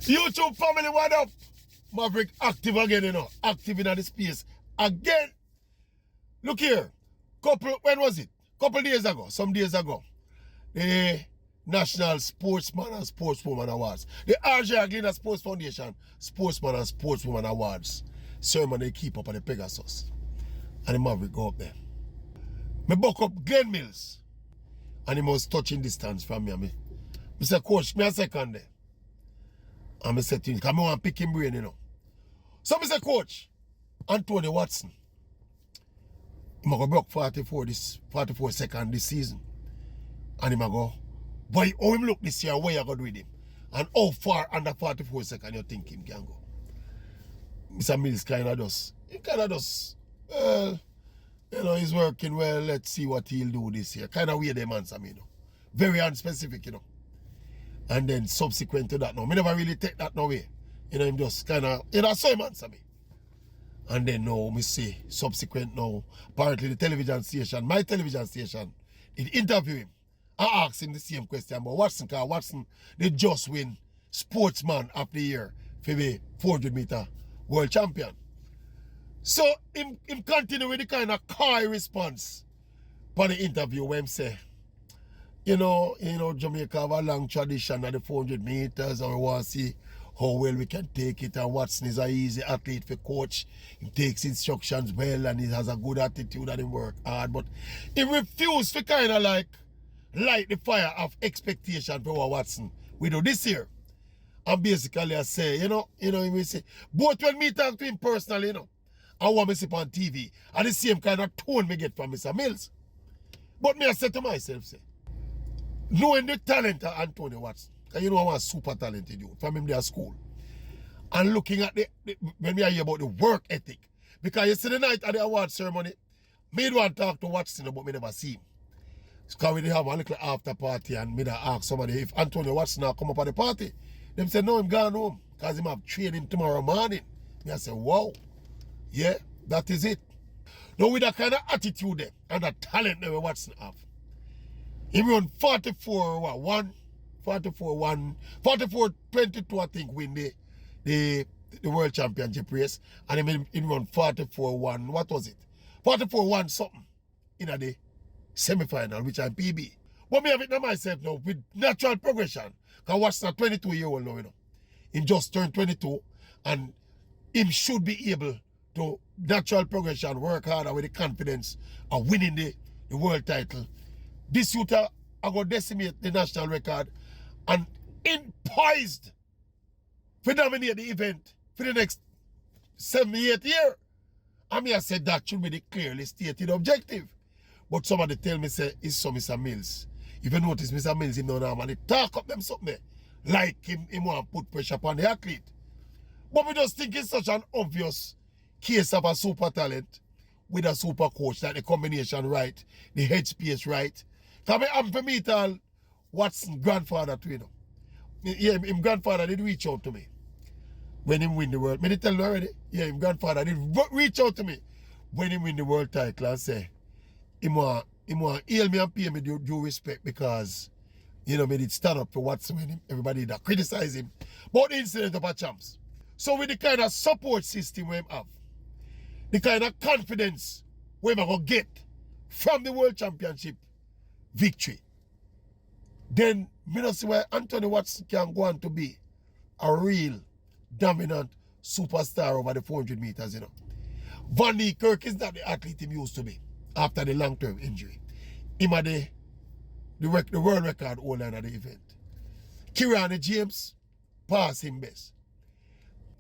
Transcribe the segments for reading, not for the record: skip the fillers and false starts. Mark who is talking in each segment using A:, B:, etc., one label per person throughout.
A: YouTube family, what up? Maverick active again, you know. Active in the space again. Look here. When was it? Couple days ago, some days ago. The National Sportsman and Sportswoman Awards. The RJ Aglina Sports Foundation Sportsman and Sportswoman Awards. Ceremony they keep up at the Pegasus. And the Maverick go up there. Me buck up Glenn Mills. And he was touching distance from me. I say, coach, me a second there. And I said to him, because I want to pick him brain, you know. So I say, coach, Anthony Watson, he go broke 44 seconds this season. And he go, boy, how him look this year, where you going to do with him? And how far under 44 seconds you think him can go? Mr. Mills kind of does. He kind of does. You know, he's working well. Let's see what he'll do this year. Kind of weird them answer me, you know. Very unspecific, you know. And then subsequent to that, no, me never really take that no way. You know, him just kind of, you know, so him answer me. And then now, me say, subsequent now, apparently the television station, my television station, it interview him. I asked him the same question about Watson, because Watson, they just win Sportsman of the Year for the 400 meter world champion. So, him continue with the kind of coy response for the interview where him say, you know, Jamaica have a long tradition at the 400 meters and we want to see how well we can take it. And Watson is an easy athlete for coach. He takes instructions well and he has a good attitude and he work hard. But he refused to kind of like light the fire of expectation for what Watson we do this year. And basically I say, you know, we say, both when me talk to him personally, you know, and what me see on TV, and the same kind of tone me get from Mr. Mills. But me I say to myself, say, knowing the talent of Anthony Watson, and you know I'm a super talented dude from him there at school, and looking at when we hear about the work ethic, because yesterday night at the award ceremony, me want to talk to Watson but me never see him. Because we did have a little after party and me ask somebody if Anthony Watson will come up at the party. Them say no, him gone home because him have training tomorrow morning. Me I say, wow, yeah, that is it. Now with that kind of attitude there and that talent that Watson have, he run 44-22, I think, win the world championship race. And he run 44-1, what was it? 44-1 something in the semi-final, which I'm PB. But me have it now myself now with natural progression. Because Watson a 22-year-old now, you know. He just turned 22 and him should be able to natural progression, work harder with the confidence of winning the world title. This youth are going to decimate the national record and in poised to dominate the event for the next 7-8 years. I mean, I said that should be the clearly stated objective. But somebody tell me, say, it's so Mr. Mills. If you notice, Mr. Mills, him don't normally talk up them something there. Like him want to put pressure upon the athlete. But we just think it's such an obvious case of a super talent with a super coach, that the combination right, the headspace right. Because I'm for me tell Watson grandfather too, you know. Yeah, him grandfather did reach out to me when him win the world. Me did tell you already. Yeah, him grandfather did reach out to me when him win the world title and say, him want hail me and pay me due respect because, you know, me did stand up for Watson when everybody that criticize him. But the incident of a champs. So with the kind of support system we have, the kind of confidence we're going to get from the World Championship victory, then me not see why Anthony Watson can go on to be a real dominant superstar over the 400 meters, you know. Van Niekerk is not the athlete he used to be after the long-term injury. Him had the world record holder at the event. Kirani James passed him best.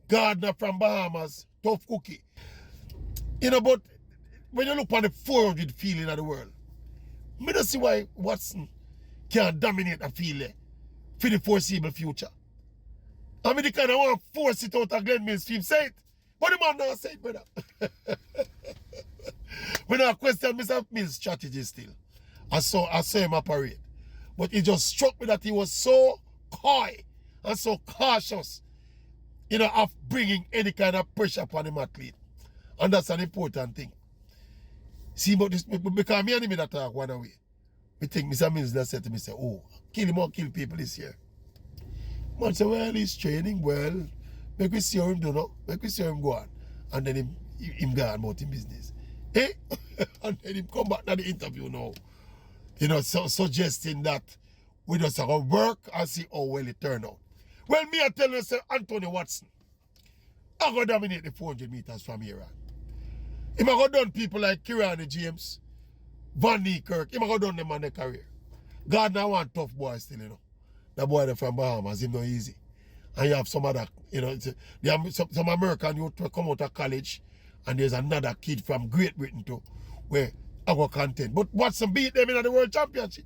A: Gardner from Bahamas, tough cookie. You know, but when you look on the 400 field in the world, I don't see why Watson can dominate a field for the foreseeable future. I mean, they kind of want to force it out of Glenn Mills' team, say it. But the man not say it, brother. We don't question Mr. Mills' strategy still. I saw him operate. But it just struck me that he was so coy and so cautious, you know, of bringing any kind of pressure upon him athlete. And that's an important thing. See, but this, because me and him that talk one away. I think Mr. Mills that said to me, say, oh, kill him or kill people this year. Man say, well, he's training well. Make we see how him do now. Make we see how him go on. And then him go on about him business. Eh? And then him come back to the interview now. You know, suggesting that we just have to work and see how well it turn out. Well, me I tell you, say, Anthony Watson, I go dominate the 400 meters from here on. He might go done people like Kirani James, Van Niekerk, he might go done them on their career. God now want tough boy still, you know. The boy there from Bahamas, him not easy. And you have some other, you know, there are some American youth will come out of college, and there's another kid from Great Britain too, where I go content. But Watson beat them in the World Championship.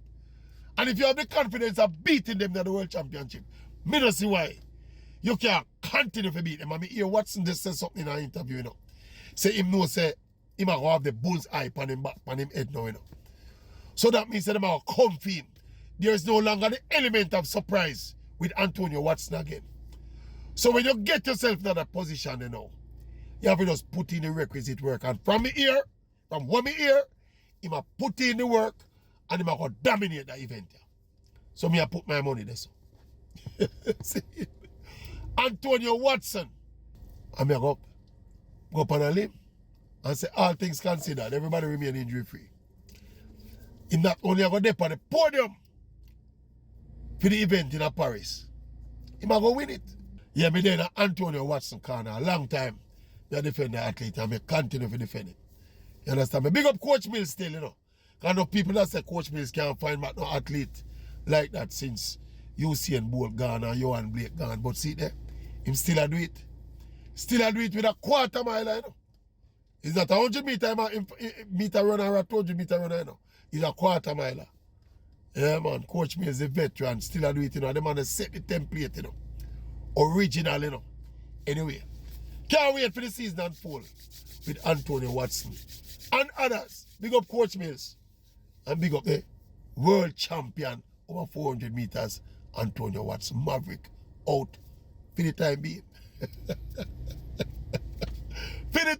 A: And if you have the confidence of beating them in the World Championship, me don't see why you can't continue to beat them. I mean, hear Watson just say something in an interview, you know. Say him know, say, him a go have the bull's eye on him back, on him head now, you know. So that means that them are comfy him. There is no longer the element of surprise with Antonio Watson again. So when you get yourself in that position, you know, you have to just put in the requisite work. And from me here, from what me here, he might put in the work and he might go dominate the event. Yeah. So me I put my money there. So. See? Antonio Watson. And me I go up on a limb and say all things considered, everybody remain injury free. He not only go there on the podium for the event in Paris. He might go win it. Yeah, me then Antonio Watson corner a long time. I defend the athlete and I continue to defend it. You understand me? Big up Coach Mills still, you know. Because I know people that say Coach Mills can't find back no athlete like that since Usain Bolt gone and Johan Blake gone. But see there, him still a do it. Still a do it with a quarter mile, you know. It's not a 100 meter runner or a 200 meter runner, you know. He's a quarter miler. Yeah, man. Coach Mills is a veteran. Still a do it, you know. The man has set the template, you know. Original, you know. Anyway, can't wait for the season unfold with Antonio Watson and others. Big up Coach Mills and big up the world champion over 400 meters, Antonio Watson. Maverick out for the time being. For the